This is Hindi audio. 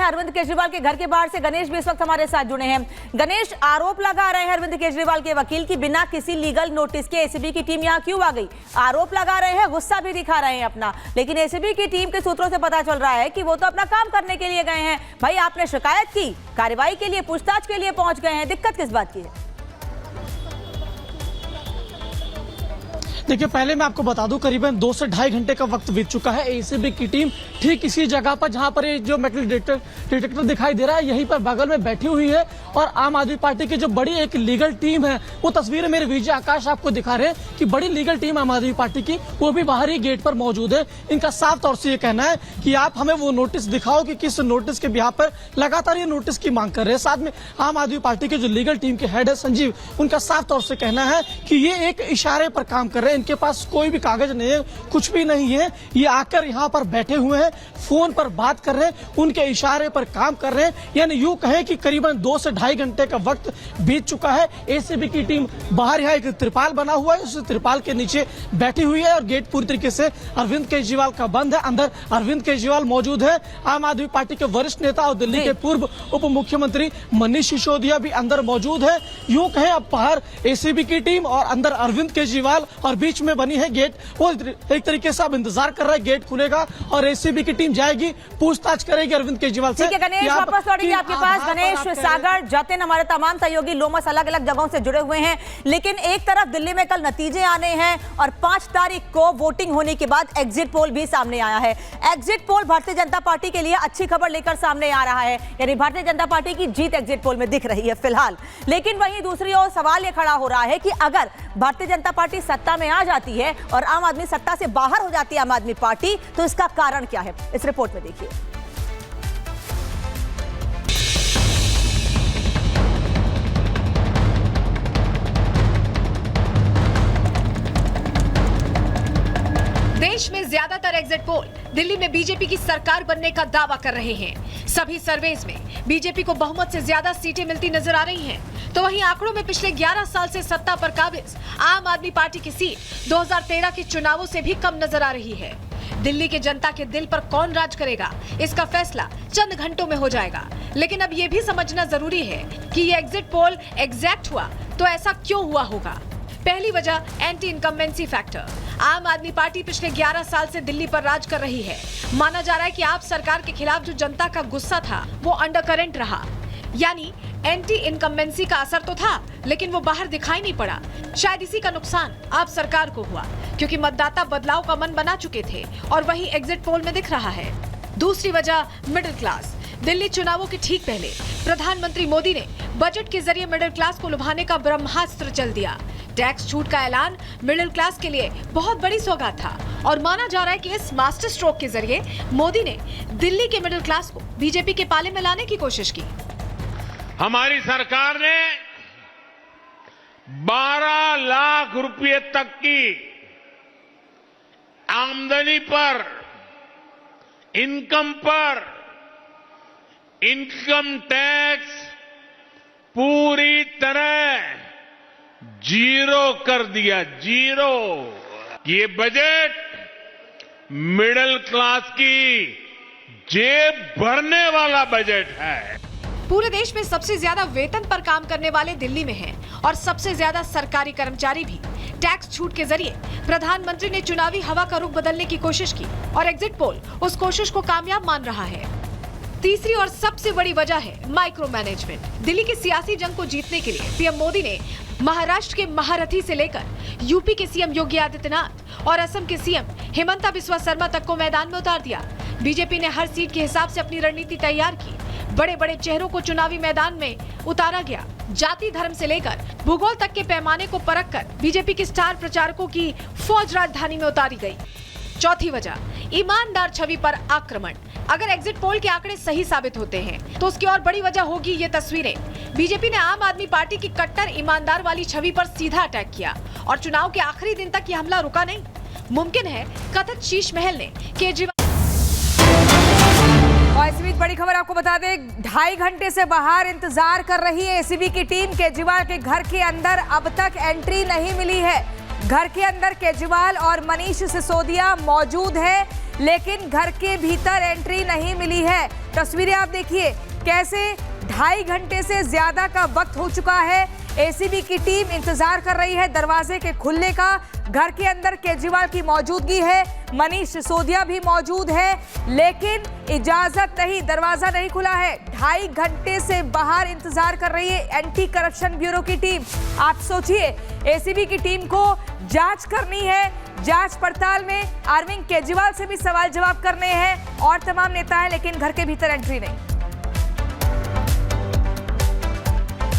हैं अरविंद केजरीवाल के घर के बाहर से। गणेश भी इस वक्त हमारे साथ जुड़े हैं। गणेश, आरोप लगा रहे हैं अरविंद केजरीवाल के वकील की बिना किसी लीगल नोटिस के एसीबी की टीम यहां क्यों आ गई। आरोप लगा रहे हैं, गुस्सा भी दिखा रहे हैं अपना, लेकिन एसीबी की टीम के सूत्रों से पता चल रहा है कि वो तो अपना काम करने के लिए गए हैं। भाई, आपने शिकायत की, कार्रवाई के लिए, पूछताछ के लिए पहुंच गए हैं, दिक्कत किस बात की है? देखिए, पहले मैं आपको बता दूं, करीबन 2 से ढाई घंटे का वक्त बीत चुका है। एसीबी की टीम ठीक इसी जगह पर जहां पर ये जो मेटल डिटेक्टर दिखाई दे रहा है, यहीं पर बगल में बैठी हुई है। और आम आदमी पार्टी की जो बड़ी एक लीगल टीम है, वो तस्वीरें मेरे विजय आकाश आपको दिखा रहे हैं कि बड़ी लीगल टीम आम आदमी पार्टी की वो भी बाहरी गेट पर मौजूद है। इनका साफ तौर से ये कहना है कि आप हमें वो नोटिस दिखाओ कि किस नोटिस के बिहाफ पर लगातार ये नोटिस की मांग कर रहे हैं। साथ में आम आदमी पार्टी के जो लीगल टीम के हेड है संजीव, उनका साफ तौर से कहना है कि ये एक इशारे पर काम कर रहे हैं, इनके पास कोई भी कागज नहीं है, कुछ भी नहीं है। ये आकर यहाँ पर बैठे हुए हैं, फोन पर बात कर रहे हैं, उनके इशारे पर काम कर रहे हैं। यानी यूं कहें कि करीबन 2 से ढाई घंटे का वक्त बीत चुका है। एसीबी की टीम बाहर यहाँ एक त्रिपाल बना हुआ है, उस त्रिपाल के नीचे बैठी हुई है और गेट पूरी तरीके से अरविंद केजरीवाल का बंद है। अंदर अरविंद केजरीवाल मौजूद है। आम आदमी पार्टी के वरिष्ठ नेता और दिल्ली के पूर्व उप मुख्यमंत्री मनीष सिसोदिया भी अंदर मौजूद है। यूं कहें अब बाहर एसीबी की टीम और अंदर अरविंद केजरीवाल और बीच में बनी है गेट। वो एक तरीके से अब इंतजार कर रहा है, गेट खुलेगा और एसीबी की टीम जाएगी, पूछताछ करेगी अरविंद केजरीवाल से। ठीक है गणेश, वापस लौटेंगे आपके पास। गणेश, सागर, जतिन, हमारे तमाम सहयोगी लोमस अलग अलग जगहों से जुड़े हुए हैं। लेकिन एक तरफ दिल्ली में कल नतीजे आने हैं और 5 तारीख को वोटिंग होने के बाद एग्जिट पोल भी सामने आया है। Exit poll Bharatiya Janata party के लिए अच्छी खबर लेकर सामने आ रहा है, यानी भारतीय जनता पार्टी की जीत एग्जिट पोल में दिख रही है फिलहाल। लेकिन वहीं दूसरी ओर सवाल यह खड़ा हो रहा है कि अगर भारतीय जनता पार्टी सत्ता में आ जाती है और आम आदमी सत्ता से बाहर हो जाती है आम आदमी पार्टी, तो इसका कारण क्या है, इस रिपोर्ट में देखिए। देश में ज्यादातर एग्जिट पोल दिल्ली में बीजेपी की सरकार बनने का दावा कर रहे हैं। सभी सर्वेज में बीजेपी को बहुमत से ज्यादा सीटें मिलती नजर आ रही हैं। तो वहीं आंकड़ों में पिछले 11 साल से सत्ता पर काबिज आम आदमी पार्टी की सीट 2013 के चुनावों से भी कम नजर आ रही है। दिल्ली के जनता के दिल पर कौन राज करेगा, इसका फैसला चंद घंटों में हो जाएगा। लेकिन अब ये भी समझना जरूरी है कि ये एग्जिट पोल एग्जैक्ट हुआ तो ऐसा क्यों हुआ होगा। पहली वजह एंटी इनकम्बेंसी फैक्टर। आम आदमी पार्टी पिछले 11 साल से दिल्ली पर राज कर रही है। माना जा रहा है कि आप सरकार के खिलाफ जो जनता का गुस्सा था वो अंडरकरेंट रहा, यानी एंटी इनकम्बेंसी का असर तो था लेकिन वो बाहर दिखाई नहीं पड़ा। शायद इसी का नुकसान आप सरकार को हुआ, क्योंकि मतदाता बदलाव का मन बना चुके थे और वही एग्जिट पोल में दिख रहा है। दूसरी वजह मिडिल क्लास। दिल्ली चुनावों के ठीक पहले प्रधानमंत्री मोदी ने बजट के जरिए मिडिल क्लास को लुभाने का ब्रह्मास्त्र चल दिया। टैक्स छूट का ऐलान मिडिल क्लास के लिए बहुत बड़ी सौगात था और माना जा रहा है कि इस मास्टर स्ट्रोक के जरिए मोदी ने दिल्ली के मिडिल क्लास को बीजेपी के पाले में लाने की कोशिश की। हमारी सरकार ने 12 लाख रुपए तक की आमदनी पर, इनकम पर इनकम टैक्स पूरी तरह जीरो कर दिया। जीरो। ये बजट मिडिल क्लास की जेब भरने वाला बजट है। पूरे देश में सबसे ज्यादा वेतन पर काम करने वाले दिल्ली में हैं और सबसे ज्यादा सरकारी कर्मचारी भी। टैक्स छूट के जरिए प्रधानमंत्री ने चुनावी हवा का रुख बदलने की कोशिश की और एग्जिट पोल उस कोशिश को कामयाब मान रहा है। तीसरी और सबसे बड़ी वजह है माइक्रो मैनेजमेंट। दिल्ली की सियासी जंग को जीतने के लिए पीएम मोदी ने महाराष्ट्र के महारथी से लेकर यूपी के सीएम योगी आदित्यनाथ और असम के सीएम हेमंता बिस्वा शर्मा तक को मैदान में उतार दिया। बीजेपी ने हर सीट के हिसाब से अपनी रणनीति तैयार की। बड़े बड़े चेहरों को चुनावी मैदान में उतारा गया। जाति धर्म से लेकर भूगोल तक के पैमाने को परखकर बीजेपी के स्टार प्रचारकों की फौज राजधानी में उतारी गई। चौथी वजह, ईमानदार छवि पर आक्रमण। अगर एग्जिट पोल के आंकड़े सही साबित होते हैं तो उसकी और बड़ी वजह होगी ये तस्वीरें। बीजेपी ने आम आदमी पार्टी की कट्टर ईमानदार वाली छवि पर सीधा अटैक किया और चुनाव के आखिरी दिन तक ये हमला रुका नहीं। मुमकिन है कथित शीश महल ने केजरीवाल। और इस बीच बड़ी खबर आपको बता दें, 2.5 घंटे से बाहर इंतजार कर रही है एसीबी की टीम। केजरीवाल के घर के अंदर अब तक एंट्री नहीं मिली है। घर के अंदर केजरीवाल और मनीष सिसोदिया मौजूद है, लेकिन घर के भीतर एंट्री नहीं मिली है। तस्वीरें आप देखिए कैसे 2.5 घंटे से ज्यादा का वक्त हो चुका है। एसीबी की टीम इंतजार कर रही है दरवाजे के खुलने का। घर के अंदर केजरीवाल की मौजूदगी है, मनीष सिसोदिया भी मौजूद है, लेकिन इजाजत नहीं, दरवाजा नहीं खुला है। 2.5 घंटे से बाहर इंतजार कर रही है एंटी करप्शन ब्यूरो की टीम। आप सोचिए, एसीबी की टीम को जांच करनी है, जांच पड़ताल में अरविंद केजरीवाल से भी सवाल जवाब करने हैं और तमाम नेता हैं, लेकिन घर के भीतर एंट्री नहीं।